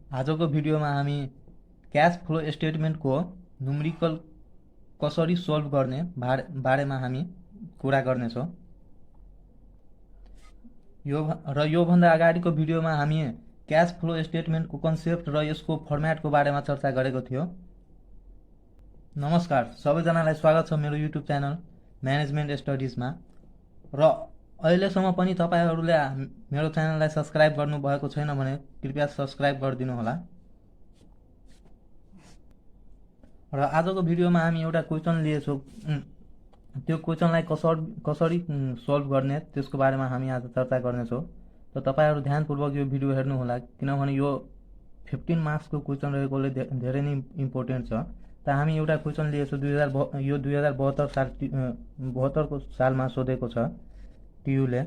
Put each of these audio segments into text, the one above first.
आजको भिडियोमा हामी क्याश फ्लो स्टेटमेन्टको न्युमेरिकल कसरी सोल्भ गर्ने बारेमा हामी कुरा गर्नेछौँ। योभन्दा अगाडिको भिडियोमा हामी क्याश फ्लो स्टेटमेन्टको कन्सेप्ट र यसको फर्म्याटको बारेमा चर्चा गरेको थियो। नमस्कार, सबैजनालाई स्वागत छ मेरो युट्युब च्यानल म्यानेजमेन्ट स्टडिजमा। र अहिलेसम्म पनि तपाईहरूले मेरो च्यानललाई सब्सक्राइब गर्नुभएको छैन भने कृपया सब्सक्राइब गरिदिनु होला। र आजको भिडियोमा हामी एउटा क्वेसन लिएछौँ। त्यो क्वेसनलाई कसरी सोल्भ गर्ने त्यसको बारेमा हामी आज चर्चा गर्नेछौँ। त तपाईँहरू ध्यानपूर्वक यो भिडियो हेर्नुहोला, किनभने यो 15 मार्क्सको क्वेसन रहेकोले धेरै नै इम्पोर्टेन्ट छ। त हामी एउटा क्वेसन लिएछौँ 2072 सालमा सोधेको छ टियुले।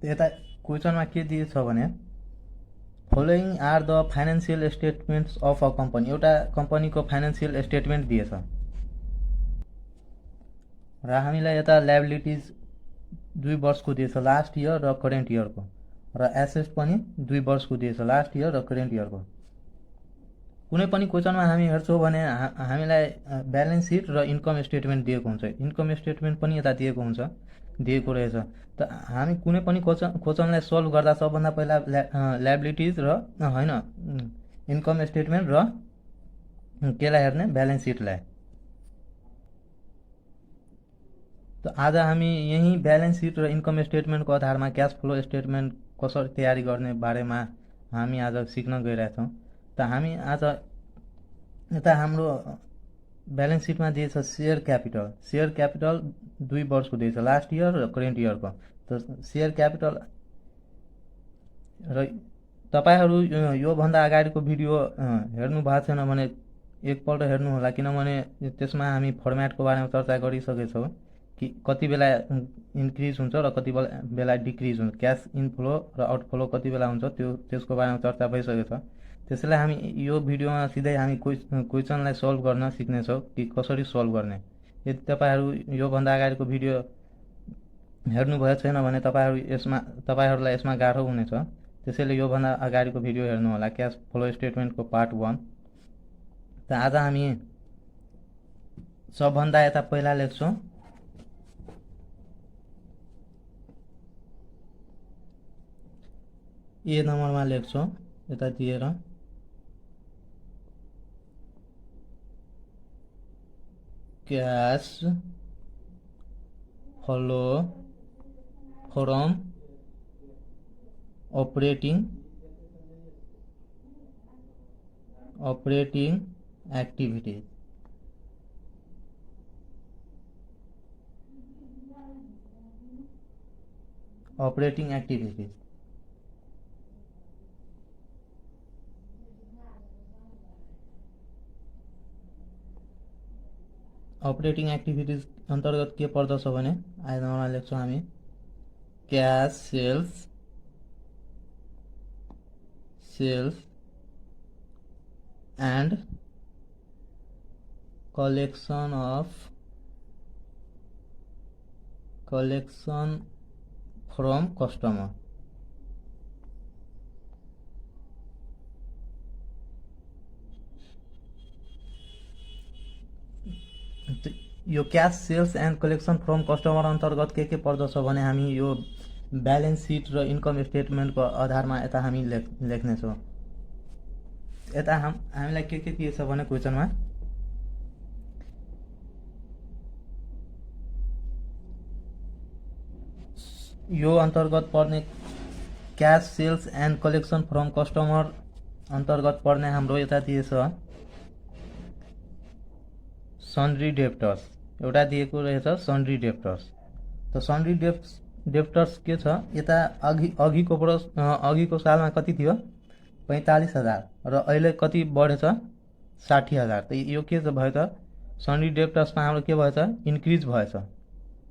यता क्वेसनमा के दिएछ भने following are the financial statements of a company. एउटा कम्पनीको फाइनेन्सियल स्टेटमेन्ट दिएछ र हामीलाई यता लायबिलिटिज 2 वर्षको दिएछ, लास्ट इयर र करेन्ट इयरको, र एसेट पनि 2 वर्षको दिएछ, लास्ट इयर र करेन्ट इयरको। कुनै पनि क्वेसनमा हामी हेर्छौँ भने हामीलाई ब्यालेन्स सिट र इन्कम स्टेटमेन्ट दिएको हुन्छ, इन्कम स्टेटमेन्ट पनि यता दिएको रहेछ। त हामी कुनै पनि क्वेसनलाई सोल्भ गर्दा सबभन्दा पहिला लायबिलिटिज र होइन इन्कम स्टेटमेन्ट र केलाई हेर्ने, ब्यालेन्स सिटलाई। त आज हामी यही ब्यालेन्स सिट र इन्कम स्टेटमेन्टको आधारमा क्यास फ्लो स्टेटमेन्ट कसरी तयारी गर्ने बारेमा हामी आज सिक्न गइरहेछौँ। त हामी आज यता हाम्रो ब्यालेन्स सिटमा दिएछ सेयर क्यापिटल 2 वर्षको दिएछ, लास्ट इयर र करेन्ट इयरको। त सेयर क्यापिटल र तपाईँहरू योभन्दा अगाडिको भिडियो हेर्नु भएको छैन भने एकपल्ट हेर्नुहोला, किनभने त्यसमा हामी फर्म्याटको बारेमा चर्चा गरिसकेछौँ कि कति बेला इन्क्रिज हुन्छ र कति बेला डिक्रिज हुन्छ, क्यास इनफ्लो र आउटफ्लो कति बेला हुन्छ त्यसको बारेमा चर्चा भइसकेको छ। त्यसैले हामी यो भिडियोमा सिधै हामी क्वेसनलाई सोल्भ गर्न सिक्नेछौँ कि कसरी सोल्भ गर्ने। यदि तपाईँहरू योभन्दा अगाडिको भिडियो हेर्नुभएको छैन भने तपाईँहरूलाई यसमा गाह्रो हुनेछ। त्यसैले योभन्दा अगाडिको भिडियो हेर्नु होला, क्यास फ्लो स्टेटमेन्टको पार्ट 1। त आज हामी सबभन्दा यता पहिला लेख्छौँ ए नम्बरमा लेख्छौँ यता दिएर cash flow from operating activities. Operating activities operating activities अंतर्गत के पर्दछ भने आइ नम्बरमा लेख्छौँ हामी cash sales and collection from customer. यो cash sales and collection from customer अन्तर्गत के पर्दछ भने हामी यो ब्यालेन्स सिट र इन्कम स्टेटमेन्टको आधारमा यता हामी लेख्नेछौँ। यता हामीलाई के दिएछ भने क्वेसनमा यो अन्तर्गत पर्ने cash sales and collection from customer अन्तर्गत पर्ने हाम्रो यता दिएछ सन्ड्री डेप्टर्स। एउटा दिएको रहेछ सन्ड्री डेप्टर्स। त सन्ड्री डेप्टर्स के छ, यता अघिको सालमा कति थियो 45,000 र अहिले कति बढेछ 60,000। त यो के भयो त सन्ड्री डेप्टर्समा हाम्रो के भएछ, इन्क्रिज भएछ।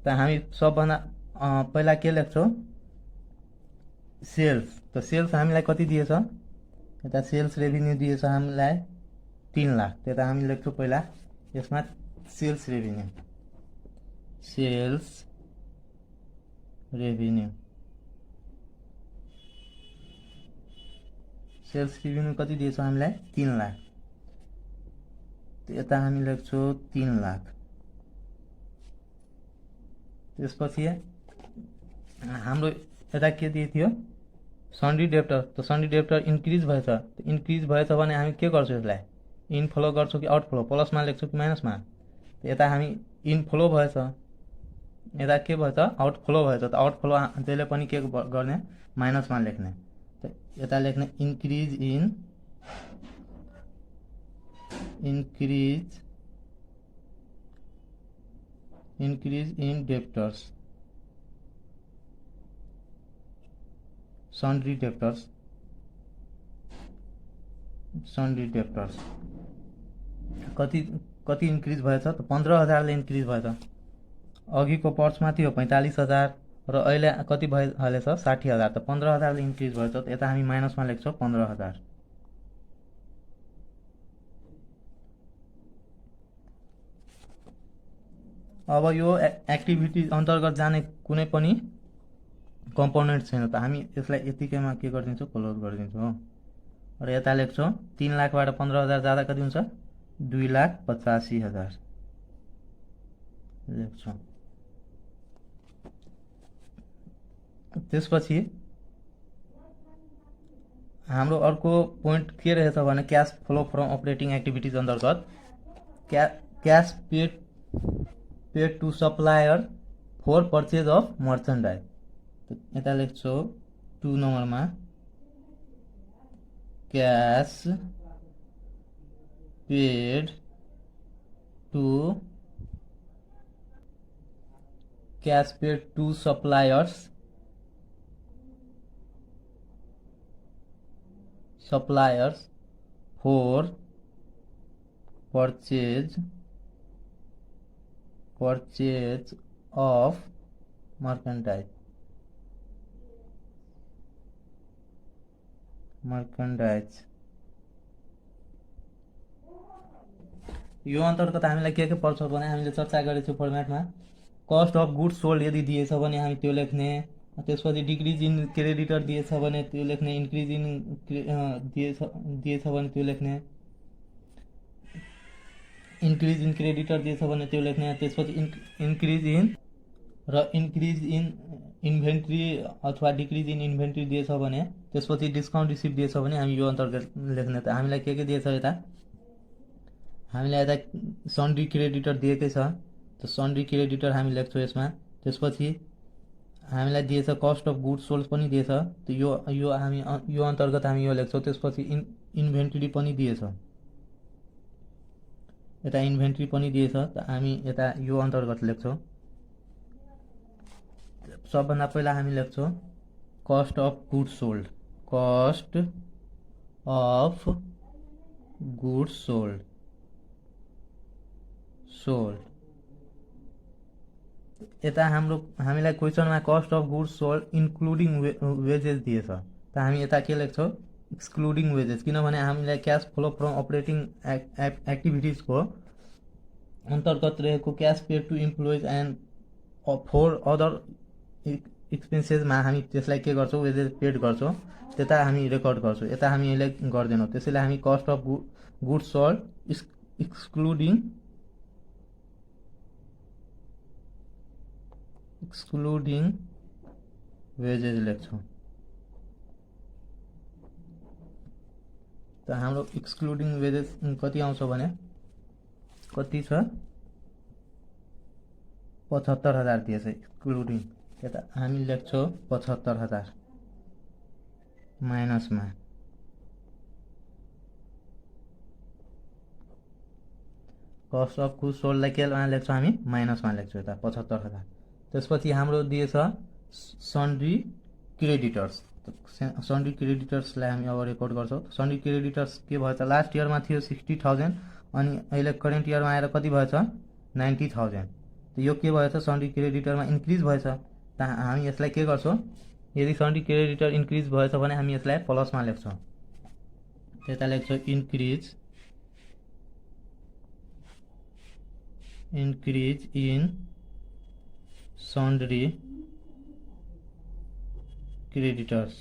त हामी सबभन्दा पहिला के लेख्छौँ, सेल्स। त सेल्स हामीलाई कति दिएछ, यता सेल्स रेभिन्यू दिएछ हामीलाई 3 लाख। त्यता हामी लेख्छौँ पहिला यसमा सेल्स सेल्स रेभिन्यू कति दिएछ हामीलाई 3 लाख। यता हामी लेख्छौँ 3 लाख। त्यसपछि हाम्रो यता के दिएको थियो सन्ड्री डेप्टर। त सन्ड्री डेप्टर इन्क्रिज भएछ। इन्क्रिज भएछ भने हामी के गर्छौँ यसलाई इनफ्लो गर्छौँ कि आउटफ्लो, प्लसमा लेख्छौँ कि माइनसमा। त यता हामी इनफ्लो भएछ, यता के भएछ आउटफ्लो भएछ। त आउटफ्लो त्यसले पनि के गर्ने माइनसमा लेख्ने। त यता लेख्ने increase in debtors, sundry debtors कति इन्क्रिज भएछ त 15,000ले इन्क्रिज भएछ। अघिको पर्समा थियो 45,000 र अहिले कति भइहालेछ 60,000। त 15,000ले इन्क्रिज भएछ। त यता हामी माइनसमा लेख्छौँ 15,000। अब यो एक्टिभिटी अन्तर्गत जाने कुनै पनि कम्पोनेन्ट छैन। त हामी यसलाई यतिकैमा के गरिदिन्छौँ क्लोज गरिदिन्छौँ र यता लेख्छौँ 3 लाखबाट 15,000 जाँदा कति हुन्छ 2,85,000 लेख्छौँ। त्यसपछि हाम्रो अर्को पोइन्ट के रहेछ भने cash flow from operating activities अन्तर्गत cash paid to supplier for purchase of merchandise. यता लेख्छौँ 2 नम्बरमा cash paid to suppliers for purchase of merchandise. यो अन्तर्गत हामीलाई के पर्छ भने हामीले चर्चा गरेको छु फर्मेटमा कस्ट अफ गुड्स सोल्ड यदि दिएछ भने हामी त्यो लेख्ने। त्यसपछि डिक्रिज इन क्रेडिटर दिएछ भने त्यो लेख्ने, इन्क्रिज इन दिएछ भने त्यो लेख्ने, इन्क्रिज इन क्रेडिटर दिएछ भने त्यो लेख्ने। त्यसपछि इन्क्रिज इन इन्भेन्ट्री अथवा डिक्रिज इन इन्भेन्ट्री दिएछ भने, त्यसपछि डिस्काउन्ट रिसिभ दिएछ भने हामी यो अन्तर्गत लेख्ने। त हामीलाई के दिएछ यता हामीलाई यता सन्ड्री क्रेडिटर दिएकै छ। त सन्ड्री क्रेडिटर हामी लेख्छौँ यसमा। त्यसपछि हामीलाई दिएछ कस्ट अफ गुड्स सोल्ड पनि दिएछ। त यो अन्तर्गत हामी यो लेख्छौँ। त्यसपछि इन्भेन्ट्री पनि दिएछ, यता इन्भेन्ट्री पनि दिएछ। त हामी यता यो अन्तर्गत लेख्छौँ। सबभन्दा पहिला हामी लेख्छौँ कस्ट अफ गुड्स सोल्ड, यता हामीलाई क्वेसनमा cost of goods sold including wages दिएछ। त हामी यता के लेख्छौँ एक्सक्लुडिङ वेजेस, किनभने हामीलाई क्याश फ्लो फ्रम अपरेटिङ एक्टिभिटिजको अन्तर्गत रहेको cash paid to employees and for other एक्सपेन्सेसमा हामी त्यसलाई के गर्छौँ वेजेस पेड गर्छौँ, त्यता हामी रेकर्ड गर्छौँ। यता हामी यसलाई गर्दैनौँ। त्यसैले हामी cost of goods sold excluding wages लेख्छौँ। त हाम्रो एक्सक्लुडिङ वेजेस कति आउँछ भने कति छ 75,000 दिएछ एक्सक्लुडिङ। यता हामी लेख्छौँ 75,000 माइनसमा। कस्ट अफ गुड्स सोल्डलाई केमा लेख्छौँ हामी माइनसमा लेख्छौँ यता 75,000। त्यसपछि हाम्रो दिएछ सन्ड्री क्रेडिटर्स। सन्ड्री क्रेडिटर्सलाई हामी अब रेकर्ड गर्छौँ। सन्ड्री क्रेडिटर्स के भएछ लास्ट इयरमा थियो 60,000 अनि अहिले करेन्ट इयरमा आएर कति भएछ 90,000। त यो के भएछ सन्ड्री क्रेडिटरमा इन्क्रिज भएछ। त हामी यसलाई के गर्छौँ यदि सन्ड्री क्रेडिटर इन्क्रिज भएछ भने हामी यसलाई प्लसमा लेख्छौँ। यता लेख्छौँ इन्क्रिज इन सन्ड्री क्रेडिटर्स।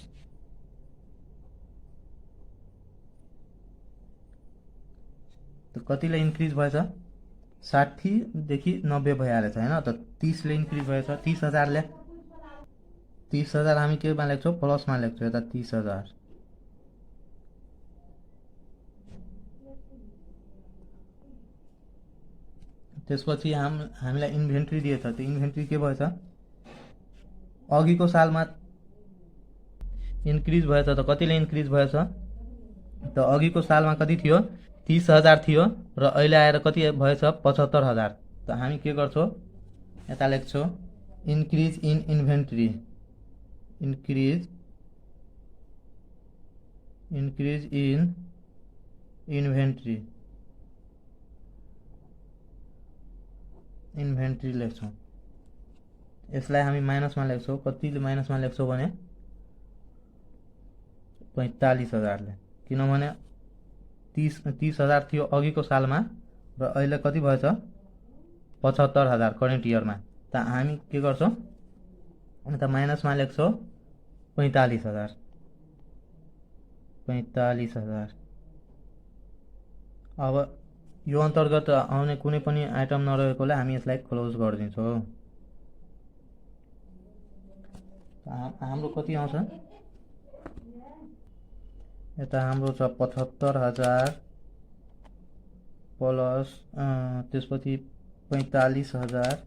त कतिले इन्क्रिज भएछ 60 देखि 90 भइहालेछ हैन त 30 ले इन्क्रिज भएछ 30,000 ले 30,000 हामी केमा लेख्छौँ प्लसमा लेख्छौँ यता 30,000 त्यसपछि हामीलाई इन्भेन्ट्री दिएछ त्यो इन्भेन्ट्री के भएछ अघिको सालमा इन्क्रिज भएछ त कतिले इन्क्रिज भएछ त अघिको सालमा कति थियो 30,000 थियो र अहिले आएर कति भएछ 75,000 त हामी के गर्छौँ यता लेख्छौँ increase in inventory increase in inventory लेख्छौँ यसलाई हामी माइनसमा लेख्छौँ कतिले माइनसमा लेख्छौँ भने 45,000 ले किनभने 30,000 थियो अघिको सालमा र अहिले कति भएछ 75,000 करेन्ट इयरमा त हामी के गर्छौँ त माइनसमा लेख्छौँ 45,000 अब यो अन्तर्गत आउने कुनै पनि आइटम नरहेकोले हामी यसलाई क्लोज गरिदिन्छौँ हाम्रो कति आउँछ यता हाम्रो छ 75,000 प्लस त्यसपछि 45,000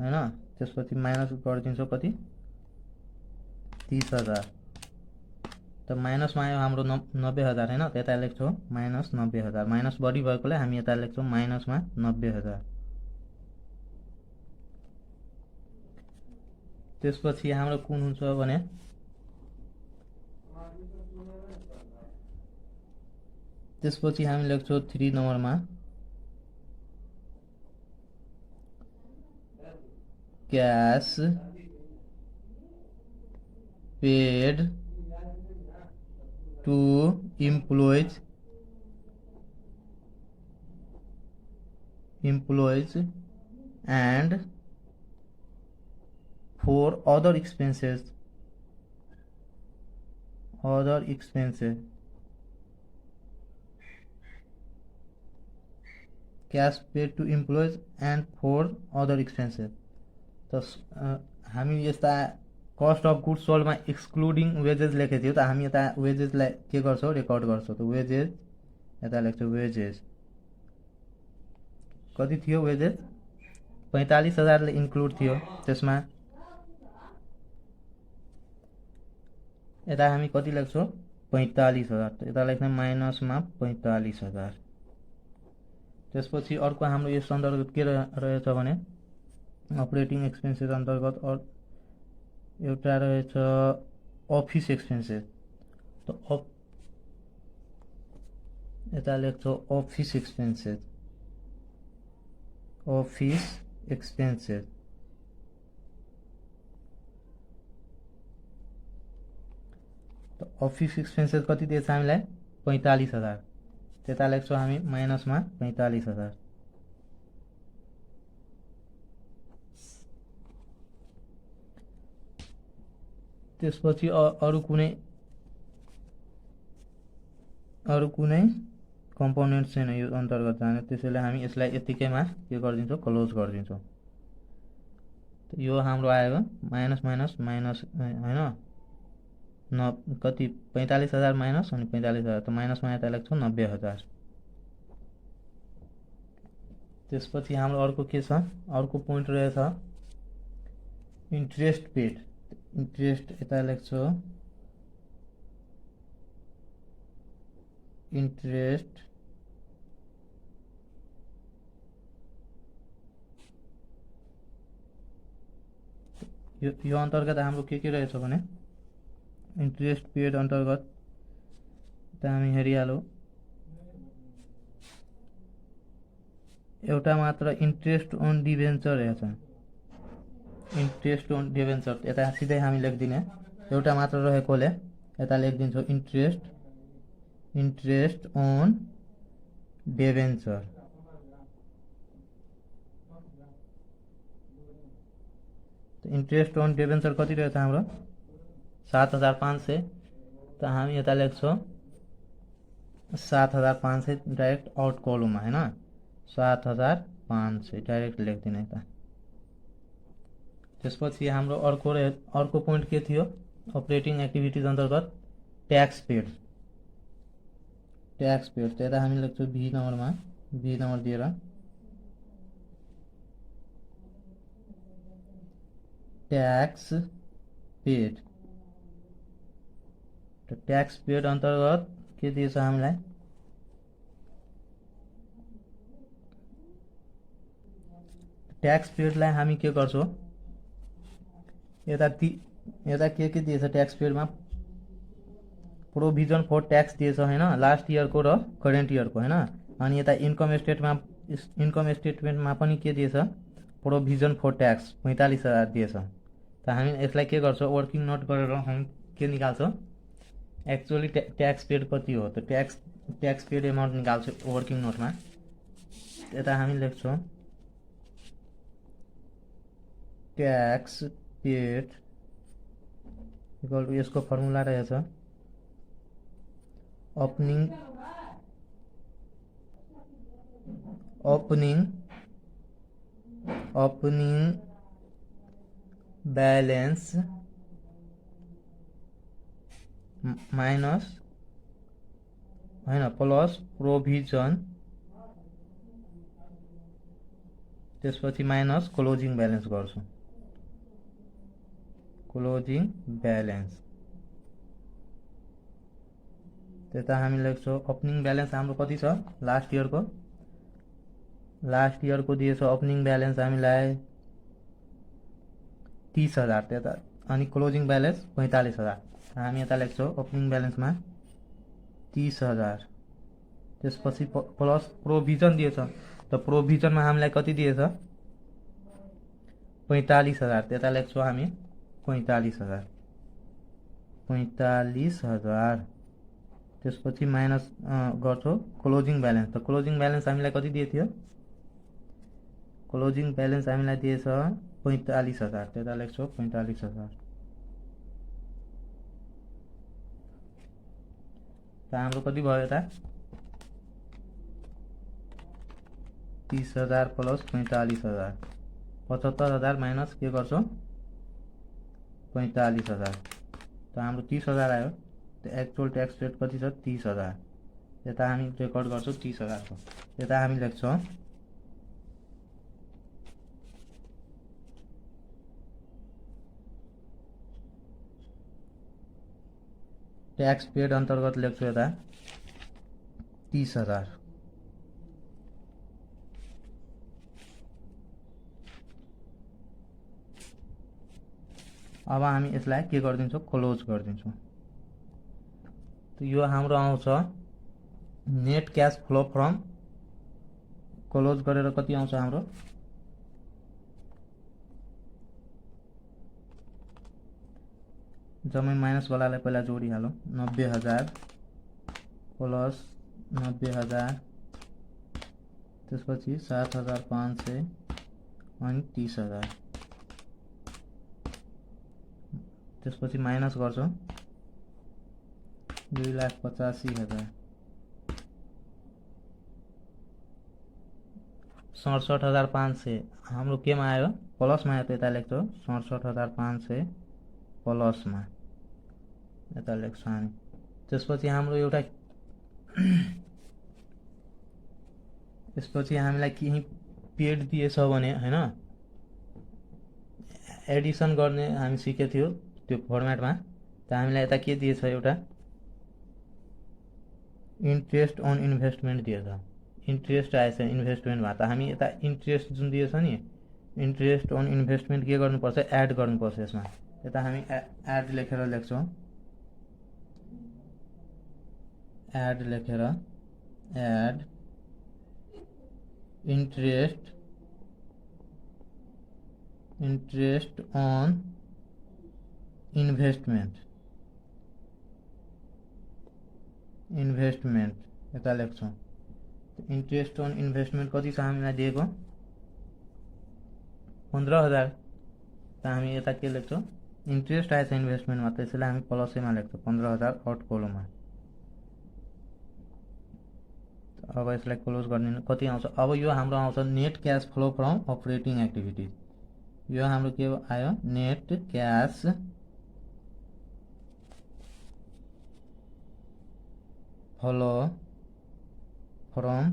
हैन त्यसपछि माइनस गरिदिन्छौँ कति 30,000 त माइनसमा आयो हाम्रो 90,000 हैन त यता लेख्छौँ माइनस 90,000 माइनस बढी भएकोले हामी यता लेख्छौँ माइनसमा 90,000 त्यसपछि हाम्रो कुन हुन्छ भने त्यसपछि हामी लेख्छौँ 3 नम्बरमा cash paid to employees and for other expenses cash paid to employees and for other expenses त हामी यस्ता कस्ट अफ गुड्स सोल्डमा एक्सक्लुडिङ वेजेस लेखेको थियो त हामी यता वेजेसलाई के गर्छौँ रेकर्ड गर्छौँ त वेजेस यता लेख्छौँ वेजेस कति थियो वेजेस 45,000 ले इन्क्लुड थियो त्यसमा यता हामी कति लेख्छौँ 45,000 यता लेख्ने माइनसमा 45,000 त्यसपछि अर्को हाम्रो यस अन्तर्गत के रहेछ भने अपरेटिङ एक्सपेन्सेस अन्तर्गत एउटा रहेछ अफिस एक्सपेन्सेस त यता लेख्छौँ अफिस एक्सपेन्सेस त अफिस एक्सपेन्सेस कति दिएछ हामीलाई 45,000 त्यता लेख्छौँ हामी माइनसमा 45,000 त्यसपछि अरु कुनै कम्पोनेन्ट छैन यो अन्तर्गत जाने त्यसैले हामी यसलाई यतिकैमा के गरिदिन्छौँ क्लोज गरिदिन्छौँ यो हाम्रो आयो माइनस हैन कति 45,000 माइनस अनि 45,000 त माइनसमा यता लेख्छौँ 90,000 त्यसपछि हाम्रो अर्को के छ अर्को पोइन्ट रहेछ इन्ट्रेस्ट पेड इन्ट्रेस्ट यता लेख्छौँ इन्ट्रेस्ट यो अन्तर्गत हाम्रो के रहेछ भने इन्ट्रेस्ट पेड अन्तर्गत त हामी हेरिहालौँ एउटा मात्र इन्ट्रेस्ट अन डिभेन्चर रहेछ इन्ट्रेस्ट अन डिभेन्चर यता सिधै हामी लेख्दिने एउटा मात्र रहेकोले यता लेखिदिन्छौँ interest on debenture interest on debenture कति रहेछ हाम्रो 7,500 त हामी यता लेख्छौँ 7,500 डाइरेक्ट आउट कॉलम है ना, 7,500 डाइरेक्ट लेख दिने त। त्यसपछि हाम्रो अर्को पोइन्ट के थियो अपरेटिङ एक्टिभिटीज अन्तर्गत ट्याक्स पेड। त्यता हामी लेख्छौँ बी नम्बर दिएर ट्याक्स पेड। ट्याक्स पेड अन्तर्गत के दिएछ हामीलाई, ट्याक्स पेडलाई हामी के गर्छौँ, यता के दिएछ ट्याक्स पेडमा प्रोभिजन फर ट्याक्स दिएछ हैन, लास्ट इयरको र करेन्ट इयरको हैन। अनि यता इन्कम स्टेटमेन्टमा पनि के दिएछ प्रोभिजन फर ट्याक्स 45,000 दिएछ। त हामी यसलाई के गर्छौँ वर्किङ नोट गरेर हामी के निकाल्छौँ एक्चुअली ट्याक्स पेड कति हो त ट्याक्स पेड एमाउन्ट निकाल्छौँ वर्किङ नोटमा। यता हामी लेख्छौँ ट्याक्स पेड इक्वल टु यसको फर्मुला रहेछ ओपनिङ बैलेंस माइनस हैन प्लस प्रोभिजन त्यसपछि माइनस क्लोजिङ बैलेंस गर्छौं। क्लोजिङ बैलेंस त्यता हामी लेख्छौं ओपनिङ बैलेंस हाम्रो कति छ लास्ट इयर को दिएछ ओपनिङ बैलेंस हामीलाई 30,000 त्यता अनि क्लोजिङ बैलेंस 45,000। हामी यता लेख्छौं ओपनिङ बैलेंसमा 30,000 त्यसपछि प्लस प्रोभिजन दिएछ त प्रोभिजनमा हामीलाई कति दिएछ 45,000 त्यता लेख्छौं हामी 45,000 त्यसपछि माइनस गर्छौं क्लोजिङ बैलेंस त क्लोजिङ बैलेंस हामीलाई कति दिए थियो क्लोजिङ बैलेंस हामीलाई दिएछ 45,000 त्यता लेख्छौं 45,000। त हाम्रो कति भयो त 30,000 प्लस 45,000 75,000 माइनस के गर्छौं 45,000 त हाम्रो 30,000 आयो। त एक्चुअल ट्याक्स रेट कति छ 30,000 यता हामी रेकर्ड गर्छौं 30,000 को। यता हामी लेख्छौं ट्याक्स पेड अंतर्गत लेख्छौं यता 30,000। अब हामी यसलाई के गर्दिन्छौं क्लोज गर्दिन्छौं। तो यो हाम्रो आउँछ net cash flow from close गरेर कति आउँछ हाम्रो जम्मै माइनस वालालाई पहिला जोडिहालौं 90,000 प्लस 90,000 त्यसपछि 7,500 अनि 30,000 त्यसपछि माइनस गर्छौं 2,85,000 67,500 हाम्रो केमा आयो प्लसमा आयो। यता लेख्छौं 67,500 प्लसमा यता लेख्छौं हामी। त्यसपछि हाम्रो एउटा त्यसपछि हामीलाई केही पेड दिएछ भने हैन एडिसन गर्ने हामी सिकेको थियो त्यो फर्मेटमा। त हामीलाई यता के दिएछ एउटा इन्ट्रेस्ट अन इन्भेस्टमेन्ट दिएछ इन्ट्रेस्ट आएछ इन्भेस्टमेन्टमा। त हामी यता इन्ट्रेस्ट जुन दिएछ नि इन्ट्रेस्ट अन इन्भेस्टमेन्ट के गर्नुपर्छ एड गर्नुपर्छ यसमा। यता हामी एड लेखेर लेख्छौं एड लेखेर एड इन्ट्रेस्ट अन इन्भेस्टमेन्ट यता लेख्छौं। इन्ट्रेस्ट अन इन्भेस्टमेन्ट कति छ हामीलाई दिएको 15,000। त हामी यता के लेख्छौं इन्ट्रेस्ट आएछ इन्भेस्टमेन्टमा त्यसैले हामी प्लसैमा लेख्छौं 15,000 आउट कोलममा। अब यसलाई क्लोज गरिदिनु। कति आउँछ अब यो हाम्रो आउँछ net cash flow from operating activities. यो हाम्रो के आयो net cash flow from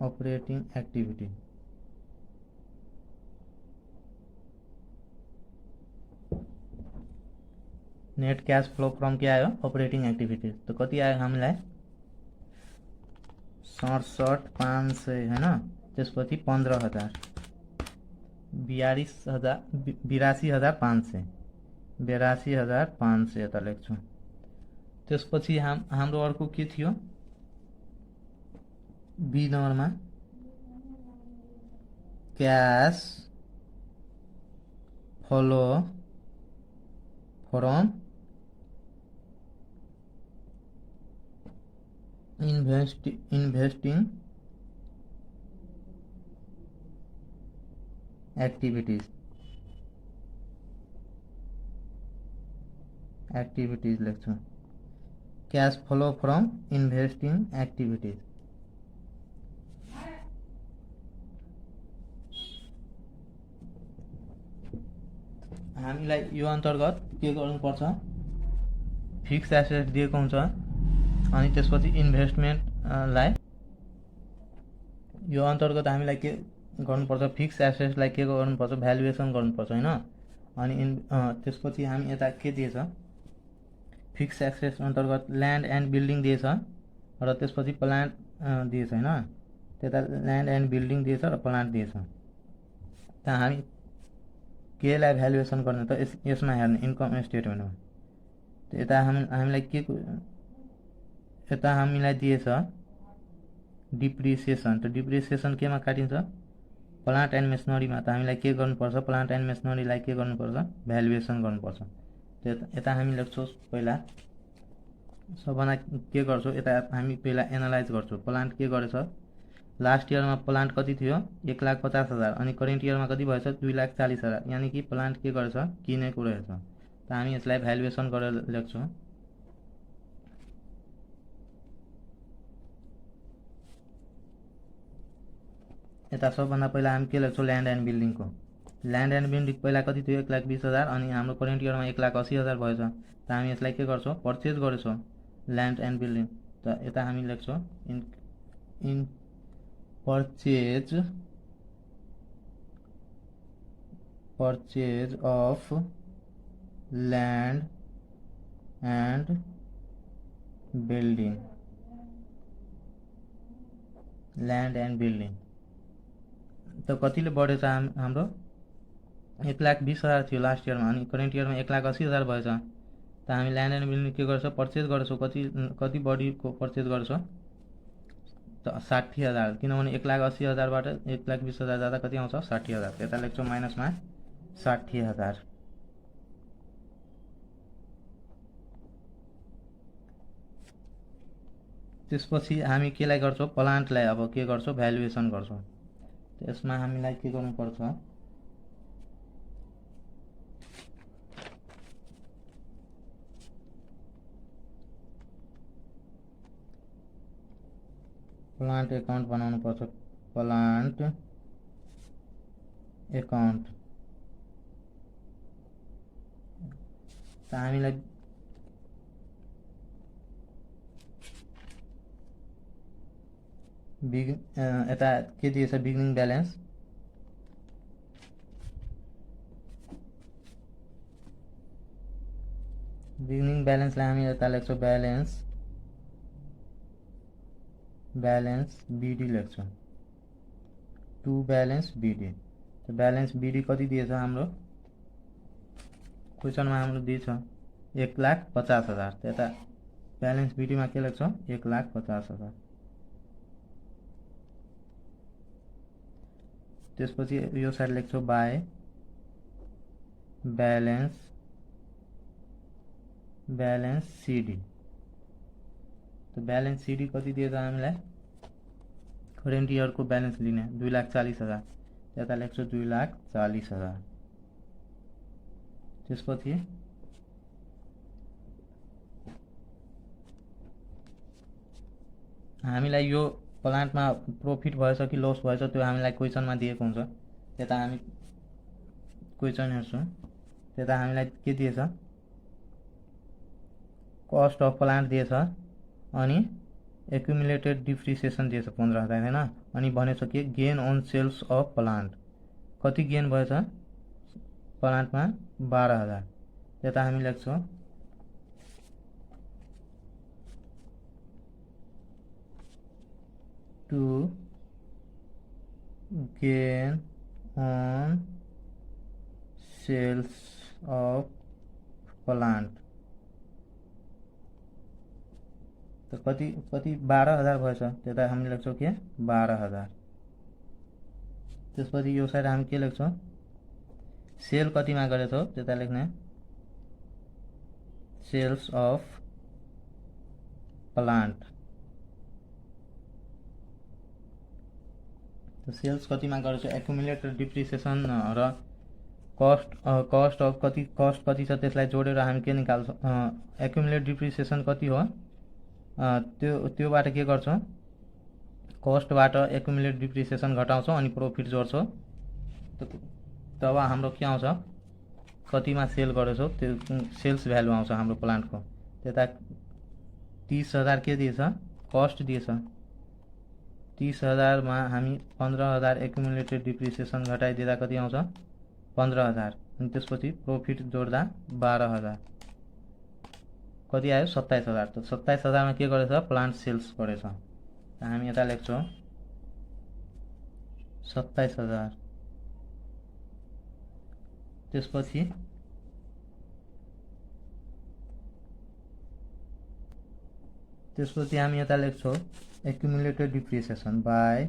operating activity। Net cash flow from के आयो अपरेटिङ एक्टिभिटी। तो कति आयो हामीलाई 67,500 हैन। त्यसपछि 15,000 82,500 82,500 यता लेख्छु। त्यसपछि हाम्रो अर्को के थियो बी नम्बरमा cash flow from investing activities लेख्छु। Cash flow from investing activities. हामीलाई यो अन्तर्गत के गर्नुपर्छ फिक्स एसेट दिएको हुन्छ अनि त्यसपछि इन्भेस्टमेन्टलाई यो अन्तर्गत हामीलाई के गर्नुपर्छ फिक्स एसेटलाई के गर्नुपर्छ भ्यालुएसन गर्नुपर्छ हैन। अनि त्यसपछि हामी यता के दिएछ फिक्स एसेट अन्तर्गत ल्यान्ड एन्ड बिल्डिङ दिएछ र त्यसपछि प्लान्ट दिएछ हैन। त्यता ल्यान्ड एन्ड बिल्डिङ दिएछ र प्लान्ट दिएछ। त हामी केलाई भ्यालुएसन गर्ने त यसमा हेर्ने इन्कम स्टेटमेन्टमा। यता हामीलाई के यता हामीलाई दिएछ डिप्रिसिएसन। त डिप्रिसिएसन केमा काटिन्छ प्लान्ट एन्ड मेसनरीमा। त हामीलाई के गर्नुपर्छ प्लान्ट एन्ड मेसनरीलाई के गर्नुपर्छ भ्यालुएसन गर्नुपर्छ। यता हामी लेख्छौँ पहिला सबभन्दा के गर्छौँ यता हामी पहिला एनालाइज गर्छौँ प्लान्ट के गरेछ लास्ट इयरमा प्लान्ट कति थियो 1,50,000 अनि करेन्ट इयरमा कति भएछ 2,40,000 यानी कि प्लान्ट के गरेछ किनेको रहेछ। त हामी यसलाई भ्यालुएसन गरेर लेख्छौँ। यता सबभन्दा पहिला हामी के लेख्छौँ ल्यान्ड एन्ड बिल्डिङको। ल्यान्ड एन्ड बिल्डिङ पहिला कति थियो 1,20,000 अनि हाम्रो करेन्ट इयरमा 1,80,000 भएछ। त हामी यसलाई के गर्छौँ पर्चेज गरेछौँ ल्यान्ड एन्ड बिल्डिङ। त यता हामी लेख्छौँ in purchase of land and building त कतिले बढेछ हाम्रो 1,20,000 थियो लास्ट इयरमा अनि करेन्ट इयरमा 1,80,000 भएछ। त हामी ल्यान्ड एन्ड बिल्डिङ के गर्छौँ पर्चेज गर्छौँ कति बढीको पर्चेज गर्छौँ त 60,000 किनभने 1,80,000बाट 1,20,000 जाँदा कति आउँछ 60,000। यता लेख्छौँ माइनसमा 60,000। त्यसपछि हामी केलाई गर्छौँ प्लान्टलाई अब के गर्छौँ भ्यालुएसन गर्छौँ। त्यसमा हामीलाई के गर्नुपर्छ प्लान्ट एकाउन्ट बनाउनु पर्छ प्लान्ट एकाउन्ट। त हामीलाई यता के दिएछ बिगिनिङ ब्यालेन्स ब्यालेन्सलाई हामी यता लेख्छौँ ब्यालेन्स बिडी लेख्छौँ टु ब्यालेन्स बिडी। त ब्यालेन्स बिडी कति दिएछ हाम्रो क्वेसनमा हाम्रो दिएछ 1,50,000। यता ब्यालेन्स बिडीमा के लेख्छौँ 1,50,000। त्यसपछि यो साइड लेख्छौँ बाई ब्यालेन्स सिडी। त ब्यालेन्स सिडी कति दिएछ हामीलाई करेन्ट इयरको ब्यालेन्स लिने 2,40,000। यता लेख्छौँ 2,40,000। त्यसपछि हामीलाई यो प्लान्टमा प्रफिट भएछ कि लस भएछ त्यो हामीलाई क्वेसनमा दिएको हुन्छ। त्यता हामी क्वेसन हेर्छौँ, त्यता हामीलाई के दिएछ, कस्ट अफ प्लान्ट दिएछ अनि एक्युमुलेटेड डिप्रिसिएसन दिएछ 15,000 होइन। अनि भनेछ के gain on sales of plant, कति गेन भएछ प्लान्टमा 12,000। त्यता हामी लेख्छौँ to gain on sales of plant, तो कति 12,000 भएछ। त्यता हामी लेख्छौँ के 12,000। त्यसपछि यो साइड हामी के लेख्छौँ, सेल कतिमा गरेछौँ त्यता लेख्ने सेल्स अफ प्लान्ट। तो सेल्स कतिमा गरेछौँ, एक्युमुलेटेड डिप्रिसिएसन र कस्ट अफ कति छ त्यसलाई जोडेर हामी के निकाल्छौँ, एक्युमुलेटेड डिप्रिसिएसन कति हो त्योबाट के गर्छौँ, कस्टबाट एक्युमुलेटेड डिप्रिसिएसन घटाउँछौँ अनि प्रफिट जोड्छौँ। तब हाम्रो के आउँछ, कतिमा सेल गरेछौँ त्यो सेल्स भ्यालु आउँछ हाम्रो प्लान्टको। त्यता 30,000 के दिएछ, कस्ट दिएछ। 30,000 मा हामी 15,000 एक्युमुलेटेड डिप्रिसिएसन घटाइदिँदा कति आउँछ 15,000। अनि त्यसपछि प्रफिट जोड्दा 12,000 कति आयो 27,000। तो 27,000 में के गरेछ, प्लान्ट सेल्स गरेछ। हामी यता लेख्छौँ 27,000। त्यसपछि हामी यता लेख्छौँ accumulated depreciation by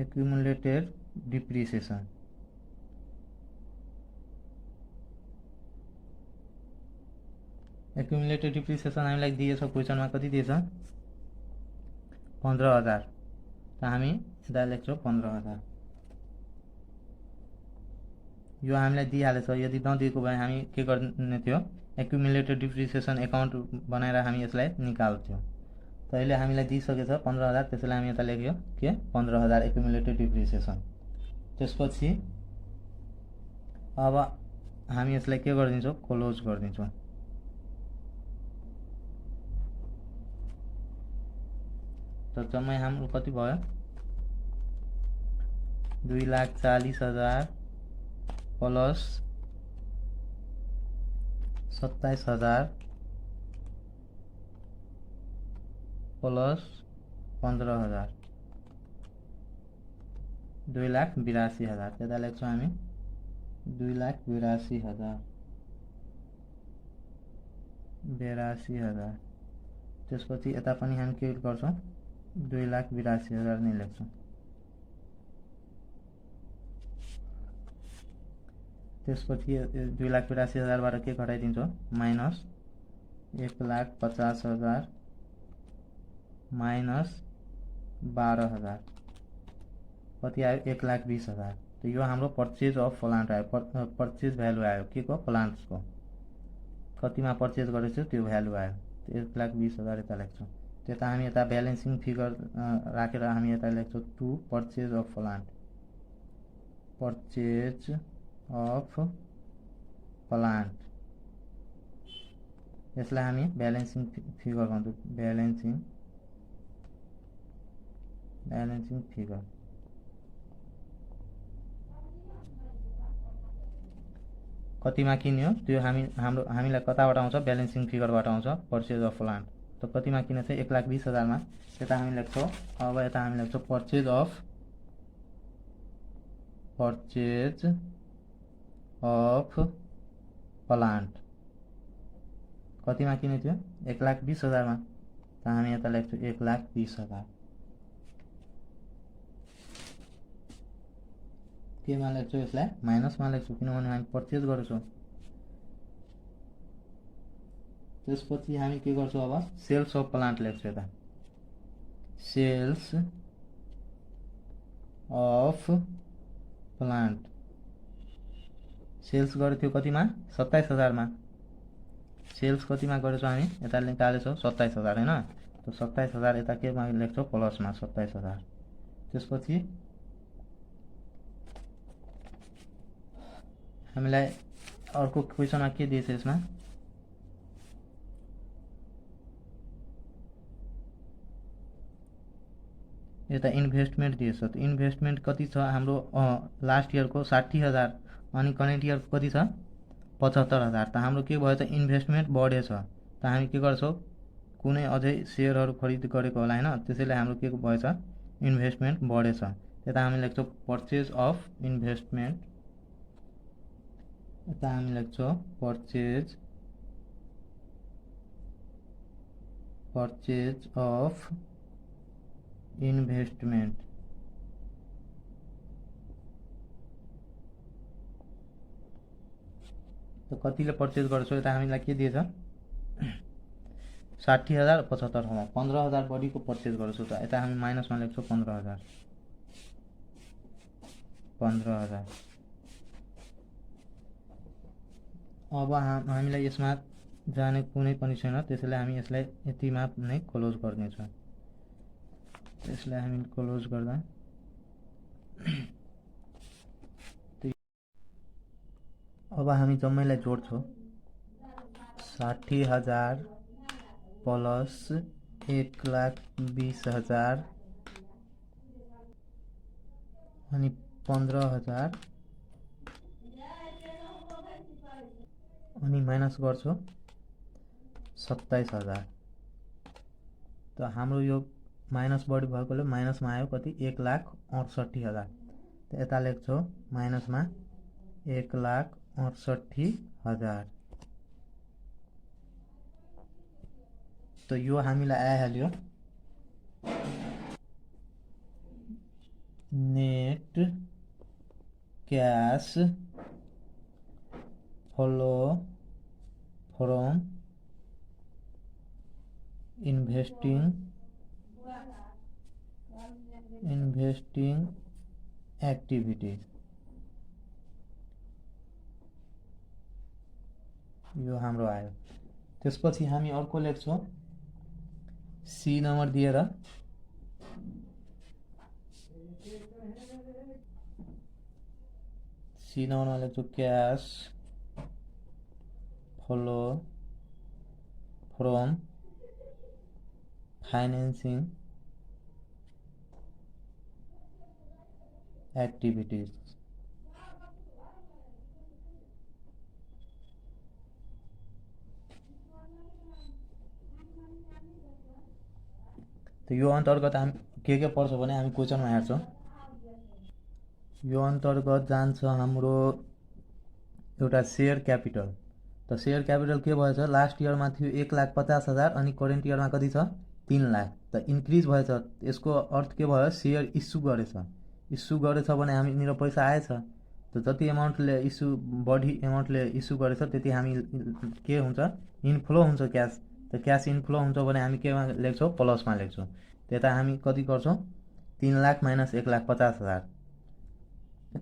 accumulated depreciation. Accumulated depreciation हामीलाई दिएछ क्वेसनमा, कति दिएछ 15,000। त हामी यता लेख्छौँ 15,000। यो हामीलाई दिइहालेछ। यदि नदिएको भए हामी के गर्ने थियो, एक्युमुलेटेड डिप्रिसिएसन एकाउन्ट बनाएर हामी यसलाई निकाल्थ्यौँ। त अहिले हामीलाई दिइसकेछ 15,000, त्यसैले हामी यता लेख्यो के 15,000 एक्युमुलेटेड डिप्रिसिएसन। त्यसपछि अब हामी यसलाई के गरिदिन्छौँ, क्लोज गरिदिन्छौँ। तो जम्मै हाम्रो कति भयो 2,40,000 प्लस 27,000 प्लस 15,000 2,82,000। त्यता लेख्छौँ हामी 2,82,000। त्यसपछि यता पनि हामी के गर्छौँ 2,82,000 नै लेख्छौँ। त्यसपछि 2,82,000 बाट के घटाइदिन्छौँ, माइनस 1,50,000 माइनस 12,000 कति आयो 1,20,000। तो यो हाम्रो पर्चेज अफ प्लान्ट आयो, पर्चेज भ्यालु आयो के को, प्लान्ट्सको। कतिमा पर्चेज गरेछ त्यो भ्यालु आयो। 1,20,000 यता लेख्छौँ। त्यता हामी यता ब्यालेन्सिङ फिगर राखेर हामी यता लेख्छौँ to purchase of plant, purchase of plant. यसलाई हामी ब्यालेन्सिङ फिगर भन्छौँ, ब्यालेन्सिङ फिगर। कतिमा किन्यो त्यो हामीलाई कताबाट आउँछ, ब्यालेन्सिङ फिगरबाट आउँछ, पर्चेज अफ प्लान्ट। तो कतिमा किनेछ 1,20,000 मा। यता हामी लेख्छौँ, अब यता हामी लेख्छौँ पर्चेज अफ प्लान्ट। कतिमा किने थियो 1,20,000 मा। त हामी यता लेख्छौँ 1,20,000। केमा लेख्छौँ, यसलाई माइनसमा लेख्छौँ किनभने हामी पर्चेज गर्छौँ। त्यसपछि हामी के गर्छौँ, अब सेल्स अफ प्लान्ट लेख्छौँ। यता सेल्स अफ प्लान्ट, सेल्स गरेको थियो कतिमा 27,000 मा। सेल्स कतिमा गरेछौँ हामी, यता निकालेछौँ 27,000 होइन। त 27,000 यता केमा लेख्छौँ प्लसमा 27,000। त्यसपछि हामीलाई अर्को क्वेसनमा के दिएछ यसमा यता इन्भेस्टमेन्ट दिएछ। त इन्भेस्टमेन्ट कति छ हाम्रो लास्ट इयरको 60,000 अनि करेन्ट इयरको कति छ 75,000। त हाम्रो के भएछ इन्भेस्टमेन्ट बढेछ। त हामी के गर्छौँ कुनै अझै सेयरहरू खरिद गरेको होला होइन, त्यसैले हाम्रो के भएछ इन्भेस्टमेन्ट बढेछ। यता हामी लेख्छौँ पर्चेज अफ इन्भेस्टमेन्ट, यता हामी लेख्छौँ पर्चेज अफ इन्भेस्टमेन्ट। त कतिले पर्चेज गर्छौँ यता हामीलाई के दिएछ 60,000 75,000 15,000 बढीको पर्चेज गर्छौँ। त यता हामी माइनसमा लेख्छौँ 15,000। अब हामीलाई यसमा जाने कुनै पनि छैन, त्यसैले हामी यसलाई यतिमा नै क्लोज गर्नेछौँ। यसलाई हामी क्लोज गर्दा अब हामी जम्मैलाई जोड्छौँ 60,000 प्लस 1,20,000 अनि 15,000 अनि माइनस गर्छौँ 27,000। त हाम्रो यो माइनस बढी भएकोले माइनसमा आयो कति 1,68,000। त यता लेख्छौँ माइनसमा 1,68,000। त यो हामीलाई आइहाल्यो net cash flow from investing activities. यो हाम्रो आयो। त्यसपछि हामी अर्को लेख्छौँ सी नम्बर दिएर सी नम्बरमा लेख्छौँ cash flow from financing activities. त यो अन्तर्गत हामी के पर्छ भने हामी क्वेसनमा हेर्छौँ। यो अन्तर्गत जान्छ हाम्रो एउटा सेयर क्यापिटल। त सेयर क्यापिटल के भएछ लास्ट इयरमा थियो 1,50,000 अनि करेन्ट इयरमा कति छ 3 लाख। त इन्क्रिज भएछ। यसको अर्थ के भयो सेयर इस्यु गरेछ भने हामीनिर पैसा आएछ। त जति एमाउन्टले बढी एमाउन्टले इस्यु गरेछ त्यति हामी के हुन्छ इन्फ्लो हुन्छ क्यास। त क्यास इन्फ्लो हुन्छ भने हामी केमा लेख्छौँ प्लसमा लेख्छौँ। त्यता हामी कति गर्छौँ 3 lakh minus 1,50,000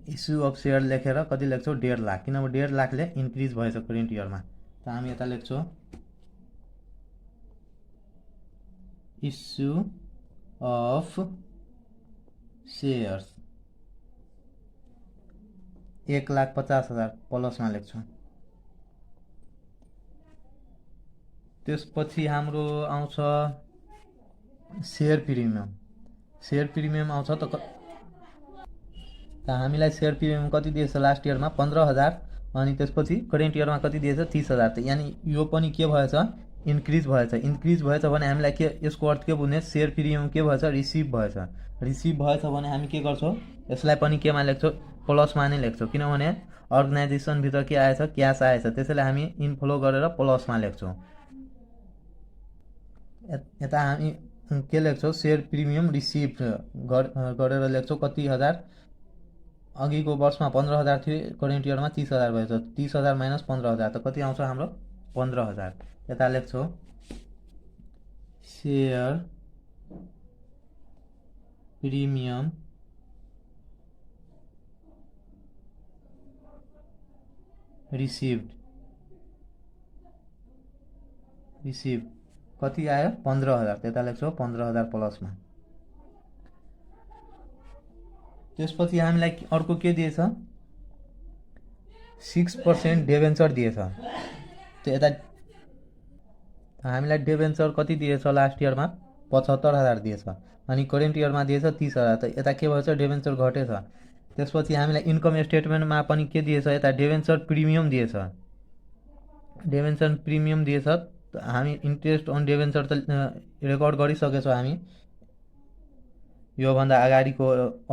issue of share लेखेर कति लेख्छौँ 1.5 लाख, किनभने 1.5 लाखले इन्क्रिज भएछ करेन्ट इयरमा। त हामी यता लेख्छौँ इस्यु अफ सेयर्स 1,50,000 प्लसमा लेख्छौँ। त्यसपछि हाम्रो आउँछ सेयर प्रिमियम आउँछ। त हामीलाई सेयर प्रिमियम कति दिएछ लास्ट इयरमा 15,000 अनि त्यसपछि करेन्ट इयरमा कति दिएछ 30,000। त यानि यो पनि के भएछ इन्क्रिज भएछ भने हामीलाई के यसको अर्थ के बुझ्ने सेयर प्रिमियम के भएछ रिसिभ भएछ भने हामी के गर्छौँ यसलाई पनि केमा लेख्छौँ प्लसमा नै लेख्छौँ, किनभने अर्गनाइजेसनभित्र के आएछ क्यास आएछ। त्यसैले हामी इन्फ्लो गरेर प्लसमा लेख्छौँ। यता हामी के लेख्छौँ सेयर प्रिमियम रिसिभ गरेर लेख्छौँ कति हजार अघिको वर्षमा 15,000 थियो करेन्ट इयरमा 30,000 भएछ। 30,000 माइनस 15,000 त कति आउँछ हाम्रो 15,000। यता लेख्छौँ सेयर प्रिमियम रिसिभ कति आयो 15,000 त्यता लेख्छौँ 15,000 प्लसमा। त्यसपछि हामीलाई अर्को के दिएछ 6% डेभेन्चर दिएछ। त्यो यता हामीलाई डेभेन्चर कति दिएछ लास्ट इयरमा 75,000 दिएछ अनि करेन्ट इयरमा दिएछ 30,000। त यता के भएछ डेभेन्चर घटेछ। त्यसपछि हामीलाई इन्कम स्टेटमेन्टमा पनि के दिएछ यता डेभेन्चर प्रिमियम दिएछ। डेभेन्चर प्रिमियम दिएछ हामी इन्ट्रेस्ट अन डेभेन्चर त रेकर्ड गरिसकेछौँ हामी योभन्दा अगाडिको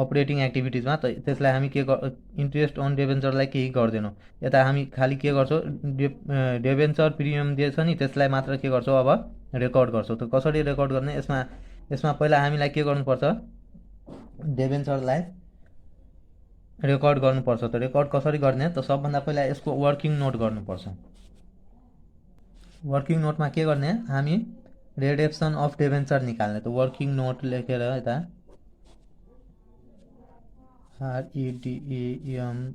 अपरेटिङ एक्टिभिटिजमा। त त्यसलाई हामी के इन्ट्रेस्ट अन डेभेन्चरलाई केही गर्दैनौँ। यता हामी खालि के गर्छौँ डेभेन्चर प्रिमियम दिएछ नि त्यसलाई मात्र के गर्छौँ अब रेकर्ड गर्छौँ। त कसरी रेकर्ड गर्ने यसमा पहिला हामीलाई के गर्नुपर्छ डेभेन्चरलाई रेकर्ड गर्नुपर्छ। त रेकर्ड कसरी गर्ने त सबभन्दा पहिला यसको वर्किङ नोट गर्नुपर्छ। वर्किङ नोटमा के गर्ने हामी रिडक्सन अफ डेभेन्चर निकाल्ने। त वर्किङ नोट लेखेर यता REDEMP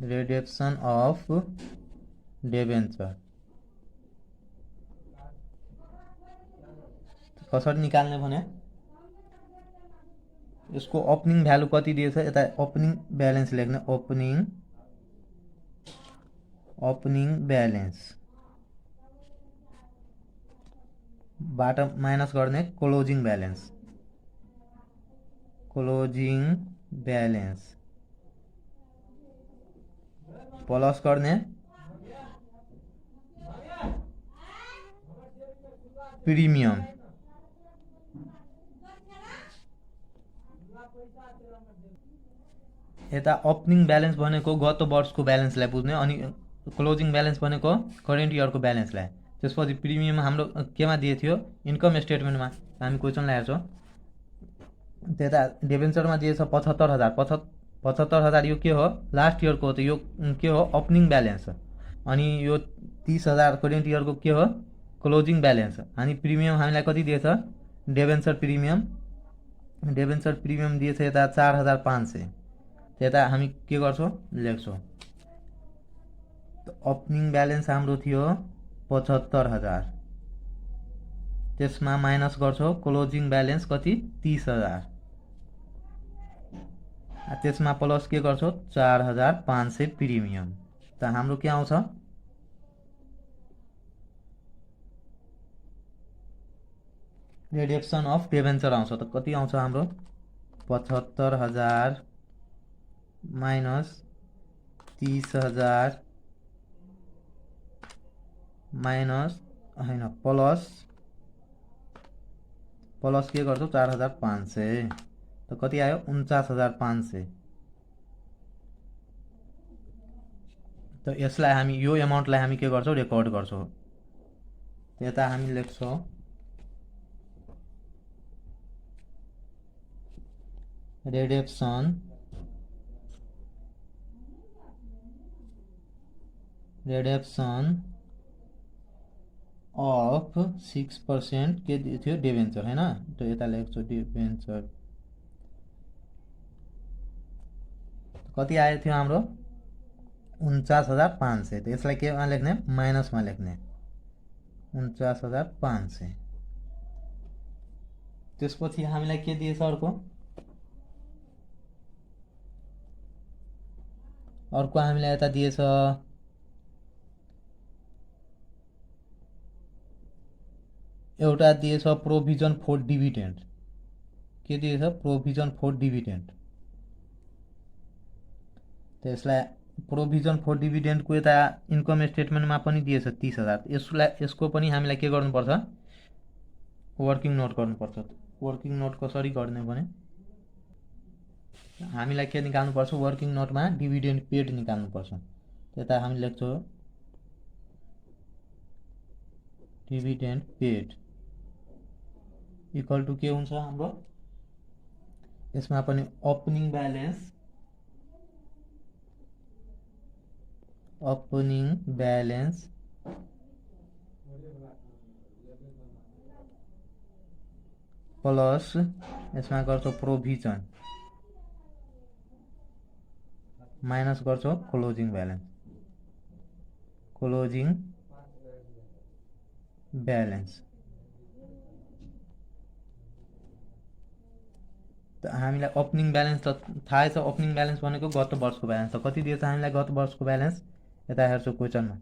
रिडक्सन अफ डेभेन्चर कसरी निकाल्ने भने यसको ओपनिङ भ्यालु कति दिएछ यता ओपनिङ ब्यालेन्स लेख्ने। ओपनिङ ब्यालेन्स बाट माइनस गर्ने क्लोजिङ ब्यालेन्स प्लस गर्ने प्रिमियम। यता ओपनिङ ब्यालेन्स भनेको गत वर्षको ब्यालेन्सलाई बुझ्ने अनि क्लोजिङ ब्यालेन्स भनेको करेन्ट इयरको ब्यालेन्सलाई। त्यसपछि प्रिमियम हाम्रो केमा दिएको थियो इन्कम स्टेटमेन्टमा हामी क्वेसनलाई हेर्छौँ। त्यता डेभेन्चरमा दिएछ 75,000 75,000 यो के हो लास्ट इयरको हो। त यो के हो ओपनिङ ब्यालेन्स अनि यो 30,000 करेन्ट इयरको के हो क्लोजिङ ब्यालेन्स। अनि प्रिमियम हामीलाई कति दिएछ डेभेन्चर प्रिमियम दिएछ यता 4,500। त्यता हामी के गर्छौँ लेख्छौँ ओपनिङ ब्यालेन्स हाम्रो थियो 75,000 त्यसमा माइनस गर्छौँ क्लोजिङ ब्यालेन्स कति 30,000 त्यसमा प्लस के गर्छौँ 4,500 प्रिमियम। त हाम्रो के आउँछ रिडक्सन अफ डेभेन्चर आउँछ। त कति आउँछ हाम्रो 75,000 माइनस 30,000 माइनस होइन प्लस के गर्छौँ 4,500। त कति आयो 49,500। त यसलाई हामी यो एमाउन्टलाई हामी के गर्छौँ रेकर्ड गर्छौँ। यता हामी लेख्छौँ रिडक्सन अफ 6% के थियो डेभेन्चर होइन। त यता लेख्छु डेभेन्चर कति आएको थियो हाम्रो 49,500। त यसलाई केमा लेख्ने माइनसमा लेख्ने 49,500। त्यसपछि हामीलाई के दिएछ अर्को हामीलाई यता दिएछ एउटा दिएछ प्रोभिजन फर डिभिडेन्ड। के दिएछ प्रोभिजन फर डिभिडेन्ड। त्यसलाई प्रोभिजन फर डिभिडेन्डको यता इन्कम स्टेटमेन्टमा पनि दिएछ 30,000। यसको पनि हामीलाई के गर्नुपर्छ वर्किङ नोट गर्नुपर्छ। वर्किङ नोट कसरी गर्ने भने हामीलाई के निकाल्नुपर्छ वर्किङ नोटमा डिभिडेन्ड पेड निकाल्नुपर्छ। त्यता हामी लेख्छौँ डिभिडेन्ड पेड इक्वल टु के हुन्छ हाम्रो यसमा पनि ओपनिङ ब्यालेन्स प्लस यसमा गर्छौँ प्रोभिजन माइनस गर्छौँ क्लोजिङ ब्यालेन्स। त हामीलाई ओपनिङ ब्यालेन्स त थाहै छ, ओपनिङ ब्यालेन्स भनेको गत वर्षको ब्यालेन्स छ। कति दिएछ हामीलाई गत वर्षको ब्यालेन्स? यता हेर्छु क्वेसनमा,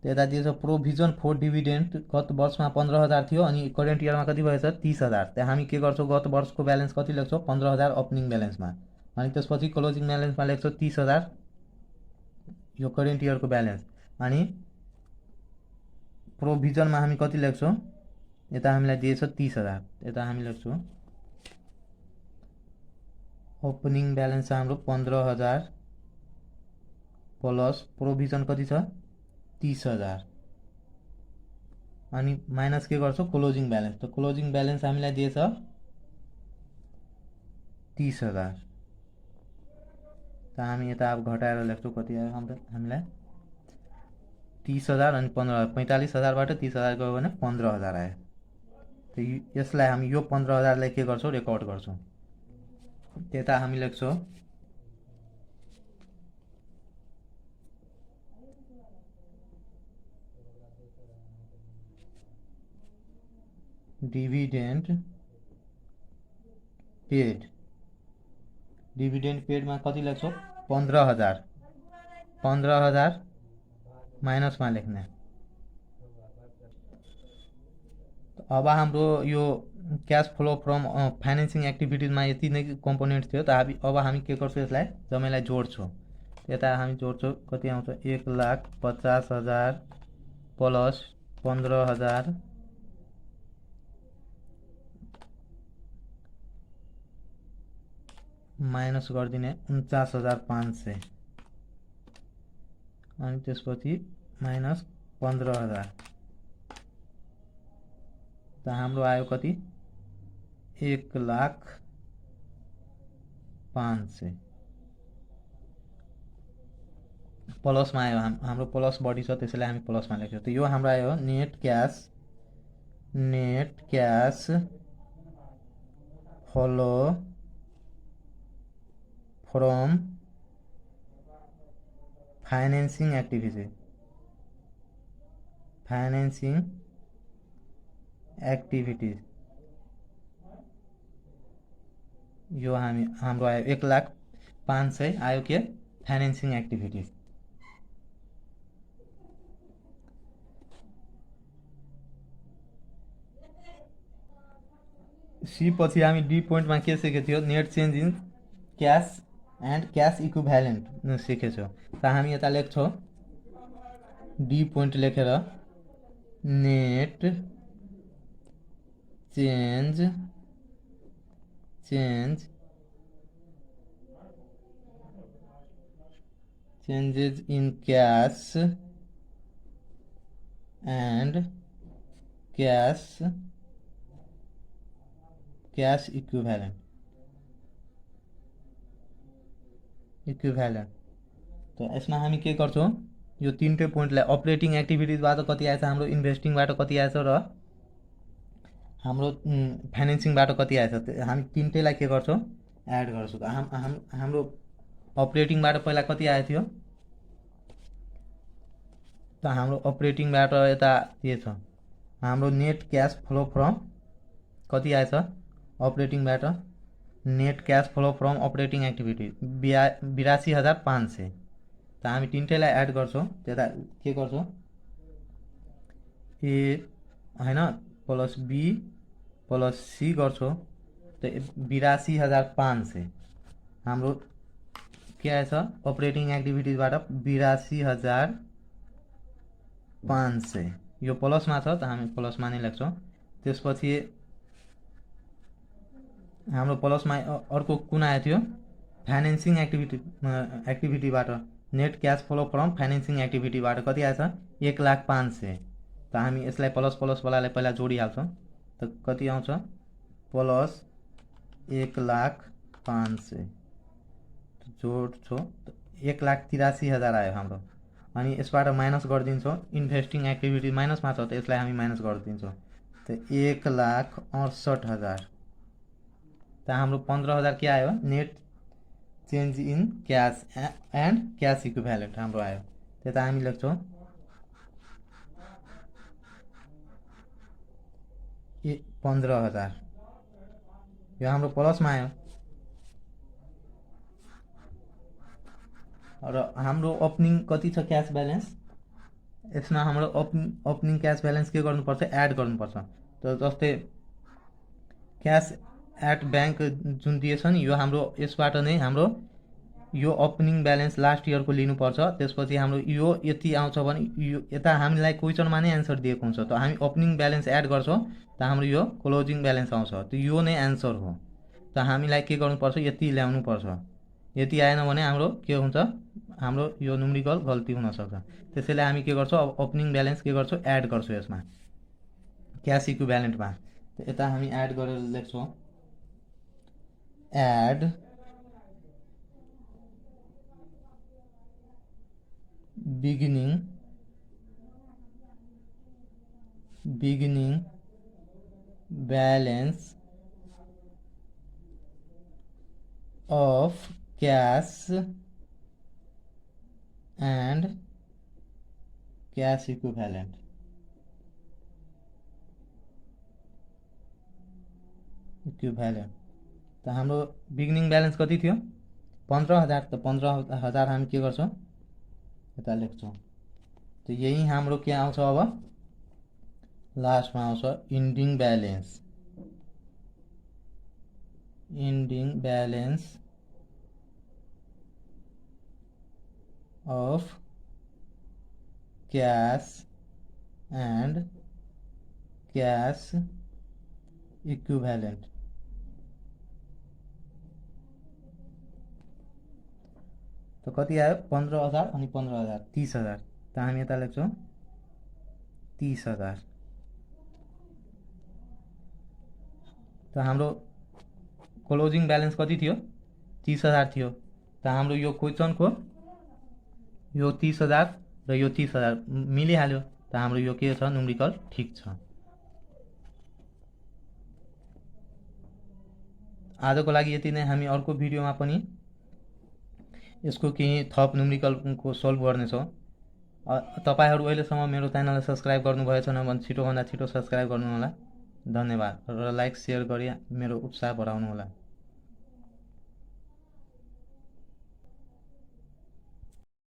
त यता दिएछ प्रोभिजन फर डिभिडेन्ड गत वर्षमा 15,000 थियो अनि करेन्ट इयरमा कति भएछ? 30,000। त्यहाँ हामी के गर्छौँ? गत वर्षको ब्यालेन्स कति लेख्छौँ? 15,000 ओपनिङ ब्यालेन्समा, अनि त्यसपछि क्लोजिङ ब्यालेन्समा लेख्छौँ 30,000 यो करेन्ट इयरको ब्यालेन्स। अनि प्रोभिजनमा हामी कति लेख्छौँ? यता हामीलाई दिएछ 30,000, यता हामी लेख्छौँ ओपनिङ ब्यालेन्स छ हाम्रो 15,000 प्लस प्रोभिजन कति छ? 30,000 अनि माइनस के गर्छौँ? Closing balance. त क्लोजिङ ब्यालेन्स हामीलाई दिएछ 30,000। त हामी यता अब घटाएर लेख्छौँ कति आयो हामीलाई? 30,000 अनि 15,000, 45,000बाट 30,000 गयो भने 15,000 आयो। त यसलाई हामी यो 15,000लाई के गर्छौँ? रेकर्ड गर्छौँ। त्यता हामी लेख्छौँ डिभिडेन्ड पेड। डिभिडेन्ड पेडमा कति लेख्छौँ? 15,000। 15,000 माइनसमा लेख्ने। अब हाम्रो यो क्यास फ्लो फ्रम फाइनेन्सिङ एक्टिभिटिजमा यति नै कम्पोनेन्ट थियो। त अब हामी के गर्छौँ? यसलाई जम्मैलाई जोड्छौँ। यता हामी जोड्छौँ, कति आउँछ? 1,50,000 प्लस 15,000 माइनस गरिदिने 49,500 अनि त्यसपछि माइनस 15,000। त हाम्रो आयो कति? 1,05,000 प्लसमा आयो। हाम्रो प्लस बढी छ त्यसैले हामी प्लसमा लेख्छौँ। त यो हाम्रो आयो net cash flow from financing activities. यो हाम्रो आयो 1,05,000 आयो के? Financing activities. सी पछि हामी डी पोइन्टमा के सिकेको थियो? Net change in cash and cash equivalent सिकेछौँ। त हामी यता लेख्छौँ डी पोइन्ट लेखेर net changes in cash and cash equivalent. त यसमा हामी के गर्छौँ? यो तीनटै पोइन्टलाई अपरेटिङ एक्टिभिटिजबाट कति आएछ हाम्रो, इन्भेस्टिङबाट कति आएछ र हाम्रो फाइनेन्सिङबाट कति आएछ, हामी तीनटैलाई के गर्छौँ? एड गर्छौँ। त हाम्रो अपरेटिङबाट पहिला कति आएको थियो? त हाम्रो अपरेटिङबाट यता के छ? हाम्रो नेट क्यास फ्लो फ्रम कति आएछ? अपरेटिङबाट net cash flow from operating activity 82,500। त हामी तीनटैलाई एड गर्छौँ। त्यता के गर्छौँ? ए होइन प्लस बी प्लस सी गर्छौँ। त 82,500 हाम्रो के आएछ? अपरेटिङ एक्टिभिटिजबाट 82,500 यो प्लसमा छ त हामी प्लसमा नै लेख्छौँ। त्यसपछि हाम्रो प्लसमा अर्को कुन आएको थियो? फाइनेन्सिङ एक्टिभिटीबाट net cash flow from financing एक्टिभिटीबाट कति आएछ? 1,05,000। त हामी यसलाई प्लसवालालाई पहिला जोडिहाल्छौँ। त कति आउँछ? प्लस 1,05,000 जोड्छौँ, 1,83,000 आयो हाम्रो। अनि यसबाट माइनस गरिदिन्छौँ, इन्भेस्टिङ एक्टिभिटी माइनसमा छ त यसलाई हामी माइनस गरिदिन्छौँ। त 1,68,000। त हाम्रो 15,000 के आयो? Net change in cash and cash equivalent हाम्रो आयो। त्यता हामी लेख्छौँ 15,000 यो हाम्रो प्लसमा आयो र हाम्रो ओपनिङ कति छ क्यास ब्यालेन्स यसमा हाम्रो ओपनिङ क्यास ब्यालेन्स के गर्नुपर्छ एड गर्नुपर्छ त जस्तै क्यास एट ब्याङ्क जुन दिएछ नि यो हाम्रो यसबाट नै हाम्रो यो ओपनिङ ब्यालेन्स लास्ट इयरको लिनुपर्छ त्यसपछि हाम्रो यो यति आउँछ भने यो यता हामीलाई क्वेसनमा नै एन्सर दिएको हुन्छ त हामी ओपनिङ ब्यालेन्स एड गर्छौँ त हाम्रो यो क्लोजिङ ब्यालेन्स आउँछ त यो नै एन्सर हो त हामीलाई के गर्नुपर्छ यति ल्याउनु पर्छ यति आएन भने हाम्रो के हुन्छ हाम्रो यो न्युमेरिकल गल्ती हुनसक्छ त्यसैले हामी के गर्छौँ अब ओपनिङ ब्यालेन्स के गर्छौँ एड गर्छौँ यसमा क्यास इक्विभ्यालेन्टमा यता हामी एड गरेर लेख्छौँ add beginning balance of cash and cash equivalent त हाम्रो बिगिनिङ ब्यालेन्स कति थियो 15,000 त 15,000 हामी के गर्छौँ यता लेख्छौँ त यही हाम्रो के आउँछ अब लास्टमा आउँछ ending balance of cash and cash equivalent त कति आयो 15,000 अनि 15,000 30,000 त हामी यता लेख्छौँ 30,000 त हाम्रो क्लोजिङ ब्यालेन्स कति थियो 30,000 थियो त हाम्रो यो क्वेसनको यो 30,000 र यो 30,000 मिलिहाल्यो त हाम्रो यो के छ न्युमेरिकल ठिक छ आजको लागि यति नै हामी अर्को भिडियोमा पनि यसको केही थप न्युमेरिकलको सोल्भ गर्नेछौँ तपाईहरु अहिलेसम्म मेरो च्यानललाई सब्स्क्राइब गर्नुभएको छैन भने छिटोभन्दा छिटो सब्स्क्राइब गर्नु होला धन्यवाद र लाइक शेयर गरी मेरो उत्साह बढाउनु होला।